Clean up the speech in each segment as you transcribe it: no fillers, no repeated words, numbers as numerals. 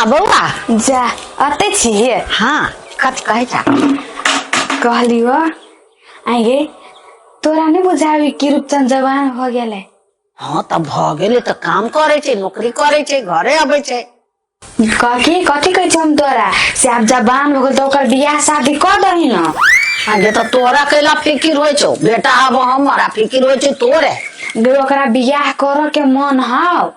बउआ जा अते छिए। हाँ कथ कहे जा कहलियो आगे तोरा नहीं बुझावी कि रूपचंद जवान हो गेले। हाँ तब भ गेले तो काम करे छे, नौकरी करे छे, घरे आबे छे। कथी कथी कह हम तोरा से आप जवान हो गेल तो ओकर बियाह शादी कर दही न। आगे तो तोरा कैला फिकिर होय छो, बेटा अब हमारा फिकिर होय छे तोरे। गे ओकरा बियाह कर के मन हाउ।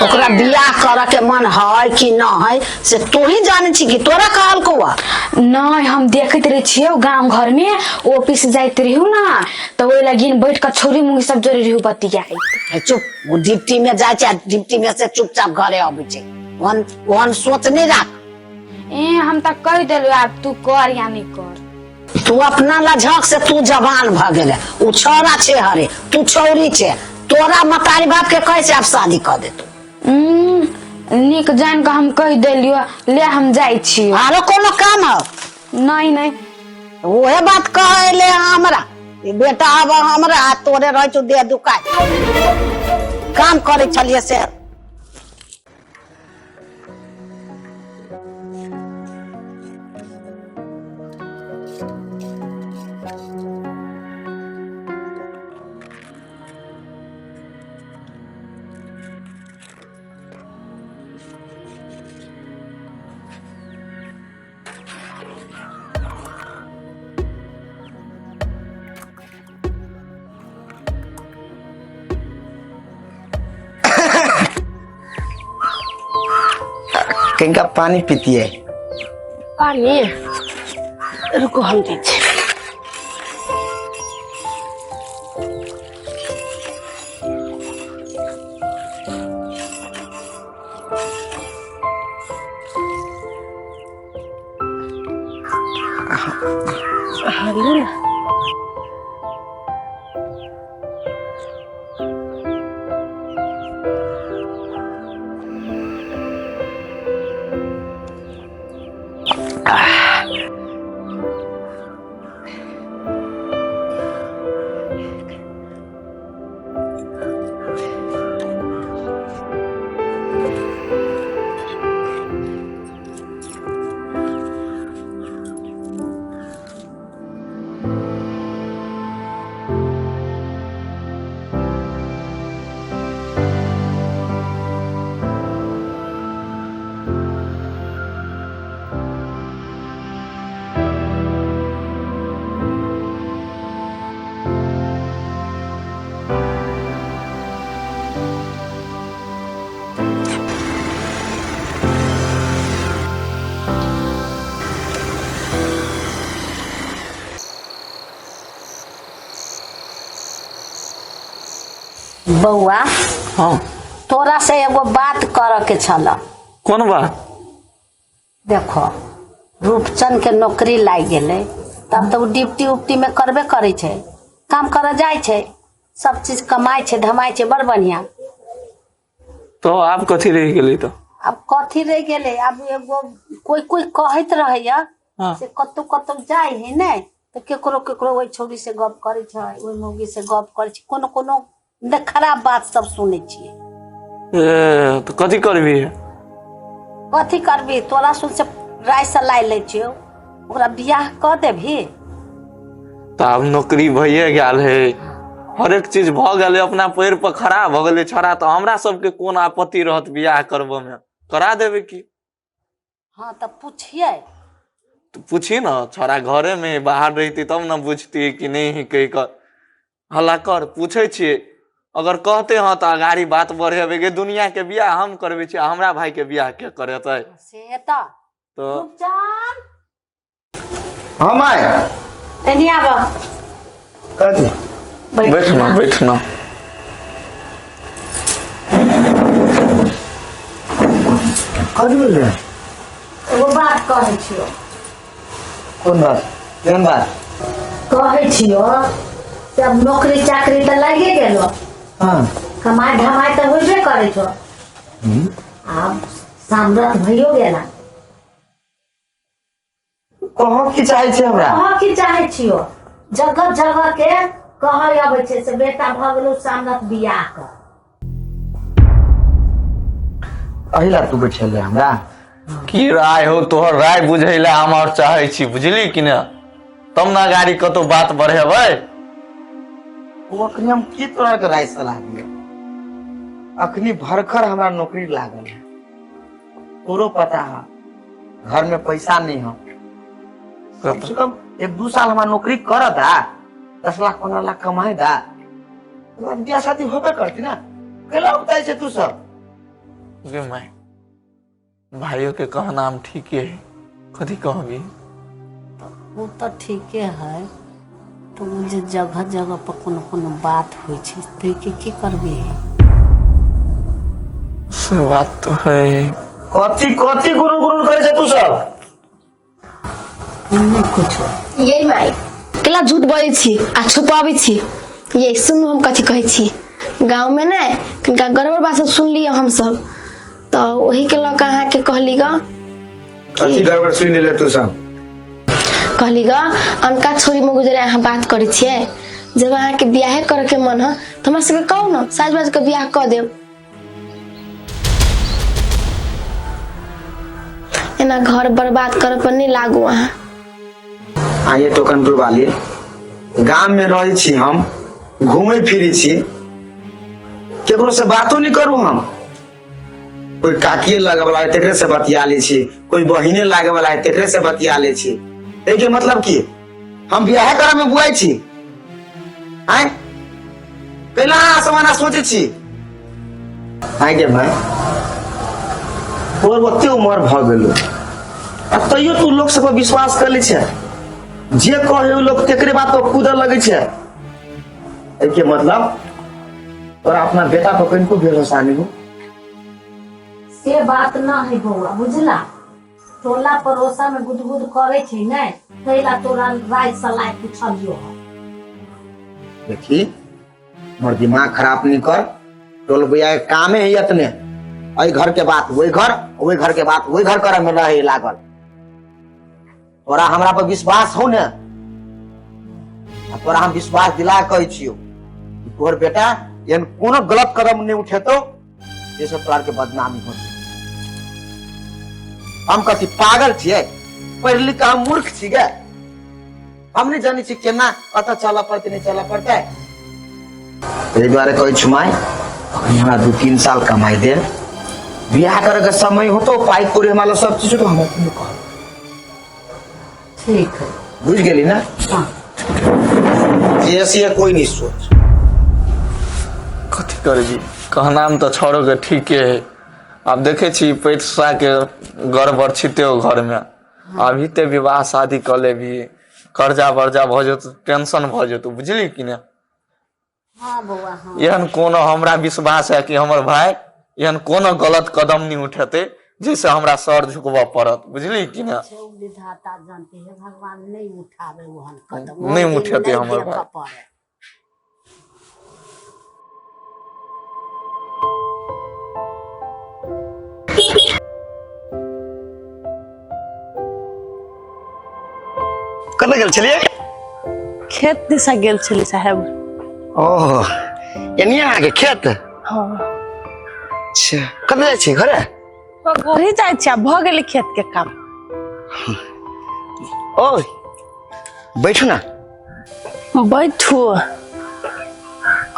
ओकरा बियाह करे के मन है कि न है से तू ही जाने छी कि तोरा कहल कोआ। नहीं हम देखते रहे छियो गांव घर में ऑफिस जाते रहू ना तो वो लगिन बैठ कर छोरी मुंगी सब जोड़ी रहू बतिया। चुप वो डिप्टी में जाए छे, डिप्टी में से चुपचाप घरे आबे छे। वन सोच नहीं रख। हम तक कह देलो आप तू कर या नहीं कर। तू अपना लझक से तू जवान भ गेले, उ छोरा छे हरे, तू छौरी छे। तोरा मतारी बाप के कैसे आप शादी कर दे तू। निक जान के हम कह देलियो ले हम जाई छी। आरो कोनो काम है? नहीं नहीं ओहे बात कहे ले हमरा बेटा अब हमरा तोरे रह छो दे दुकान काम करे चलिए से। कहीं पानी पीती है? पानी रुको हम दे छे। बउआ हाँ तोरा से एगो बात करे के छला। कौन बात? देखो रूपचंद के नौकरी लाग गेले तब तो डिप्टी उप्टी में करबे करे छे, काम करे जाए छे, सब चीज कमाए छे धमाए छे बड़ बढ़िया। तो आप कथी रह गेली? तो अब कथी रह गेले अब एगो कोई कोई कहत रहे हाँ। से कतौ कतौ जाए है ने तो केकरो केकरो ओई छोरी से गप करे छे, ओई मौगी से गप करे छे, कोनो कोनो खराब बात सब सुने छिए। तो कथी करबी? कथी करबी तोरा सुन से राय सलाह ले छियो ओकरा बियाह कर देबी। तो अब नौकरी भइए गेल है, हर एक चीज भ गेले, अपना पैर पर खड़ा भ गेले छोरा, तो हमरा सबके कोन आपत्ति रहत बियाह करबो में? करा देबे की? हाँ तो पूछिए। तो पूछी ना, छोरा घरे में बाहर रहती तब ना बुझती कि नहीं कही कर हल्ला कर। पूछे छिए अगर कहते हाँ तो अगाड़ी बात बढ़ेबे गे दुनिया के बियाह हम करबे छी, हमरा भाई के बियाह के करेतै से तो रूपचंद हम आए एनी आबो कथी बैठना बैठना। कथी बोल रहे? एगो बात कहै छियो। कौन बात? केहन बात? कहै छियो सब नौकरी चाकरी तो लगे गेलो, हाँ कमाई धमाई तो होबे करे छो, अब सामरत भइयो गेला। कहो की चाहे छे हमरा? कहो की चाहे छियो जगह जगह के कहै आबै छे से बेटा भ गेलो सामरत बियाह कर। अहिला तू बैठल हमरा की राय हो तोहर राय बुझैला हम और चाहे छी बुझली कि ना तब ना गाड़ी कतो बात बढ़ेबै। वो अखनी हम की तोरा के राय सलाह दिए। अखनी भरखर हमारा नौकरी लागल है, तोरो पता है घर में पैसा नहीं है। कम से कम 1-2 साल हमारा नौकरी कर दा, 10 लाख 15 लाख कमाए दा, ब्याह शादी होबे करती ना। केला बताई छे तू सब गे माय भाइयों के कहना हम ठीक है कथी कहबी। वो तो ठीके है, तो मुझे जगह जगह पर कोनो कोनो बात होइ छै तो की करबी। से बात तो है। कथी कथी गुरु गुरु करे छे तू सब। नहीं कुछ ये माई केला झूठ बोले छी आ छुपाबी छी। ये सुन हम कथी कहे छी, गांव में ना कनिका गड़बड़ बात सुन लिया हम सब, तो वही के लग अहाँ के कहली ग कथी गड़बड़ सुन ले तू सब। कहली ग अनका छोरी में गुजरे अहाँ बात करे छिए, जब अहाँ के बियाह करे के मन है तो हमरा सबके कहू ना, साज बाज के बियाह कर देब। एना घर बर्बाद करे पर नहीं लागू अहाँ। आइए टोकनपुर वाली गांव में रही छी, हम घूमे फिरे छी, केकरो से बातो नहीं करू हम। कोई काकिए लगे वाला है तेकरे से बतिया ले छी, कोई बहिने लागे वाला है तेकरे से बतिया ले छी। एके मतलब की हम बियाह करे में बुआई छी आय केला समाना सोचे छी। आय गे भाई तोर ओते उम्र भ गेलो आ तइयो तू लोग सब पर विश्वास कर ले छे, जे कहे उ लोग तेकरे बात पर कूदे लगे छे। एके मतलब तोरा अपना बेटा पर कनको भरोसा नहीं हो। से बात ना है बउआ बुझला, टोला पड़ोसा में गुदगुद करे छै नै तैला तोरा राय सलाह पूछलियो। देखी मोर दिमाग खराब नहीं कर, टोल भैया के कामे है इतने, आई घर के बात वही घर के बात वही घर करे में रहे लागल। तोरा हमरा पर विश्वास हो ने, तोरा हम विश्वास दिला कहे छियो तोहर बेटा एहन कोनो गलत कदम नहीं उठेतो ये सब तोरा के बदनामी हो। हम कथी पागल छिए, पढ़ लिख के हम मूर्ख छी गे। हम नहीं जानी छी केना पता चला पड़ते नहीं चला पड़ता है। एहि दुआरे कहै छी माय हमरा 2-3 साल कमाई दे, बियाह करे के समय हो तो पाई पूरे हमारा सब चीज तो हम कह। ठीक है बुझ गेली ना। हाँ। ऐसे कोई नहीं सोच। कथी करबी कहना में तो छोड़ो के ठीक है। अब देखे छी पैसा के गड़बड़ छिते हो घर में, अभी ते विवाह शादी कर ले भी कर्जा वर्जा भ जेतु टेंशन भ जेतु बुझली कि ना। हाँ बउआ हाँ। एहन कोनो हमरा विश्वास है कि हमर भाई एहन कोनो गलत कदम नहीं उठेते जैसे हमरा सर झुकबा पड़त बुझली कि ना। विधाता जानते हैं भगवान नहीं उठावे ओहन कदम, नहीं उठेते हमर भाई। भाई। कतऽ गेल छलिए। खेत दिशा गेल छली साहब। ओह एनिया आगे खेत। हाँ अच्छा कतऽ जाइ छी घरे। घर ही जाए छी, भ गेल खेत के काम। ओह बैठू ना। बैठू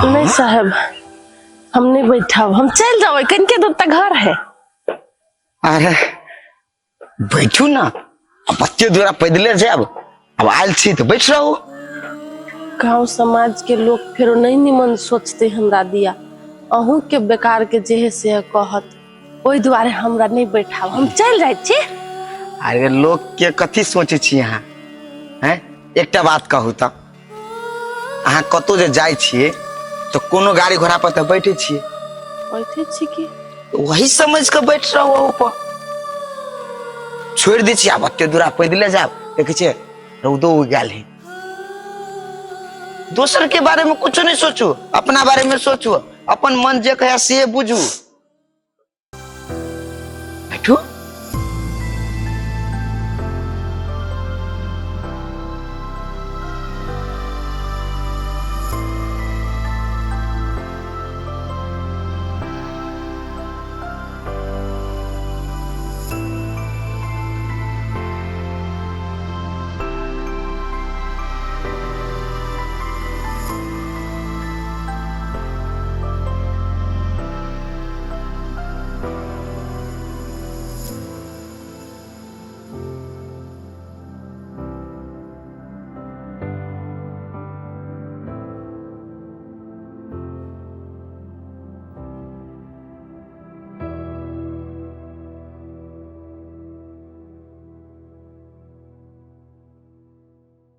नहीं साहब हम नहीं बैठब, हम चल जाओ कनके दूर तक घर है। अरे बैठू ना, अब बच्चे द्वारा पैदले जाब, अब आयल छी तो बैठ रहो। गांव समाज के लोग फिर नहीं निमन सोचते हमरा दिया, अहू के बेकार के जेहे से कहत, ओई द्वारे हमरा नहीं बैठाब, हम चल जाए छी। अरे लोग के कथी सोचे छी यहाँ हैं। एकटा बात कहू त अहाँ कतौ जे जाइ छिए तो कोनो गाड़ी घोड़ा पर तो बैठे छिए, बैठे छी की वही समझ के बैठ रहो ऊपर। छोड़ दी छी आब एते दूरा पैदले जाब, देखे छिए रौदो उगल है। दोसर के बारे में कुछ नहीं सोचू, अपना बारे में सोचू, अपन मन जे कहे से बुझू। बैठू।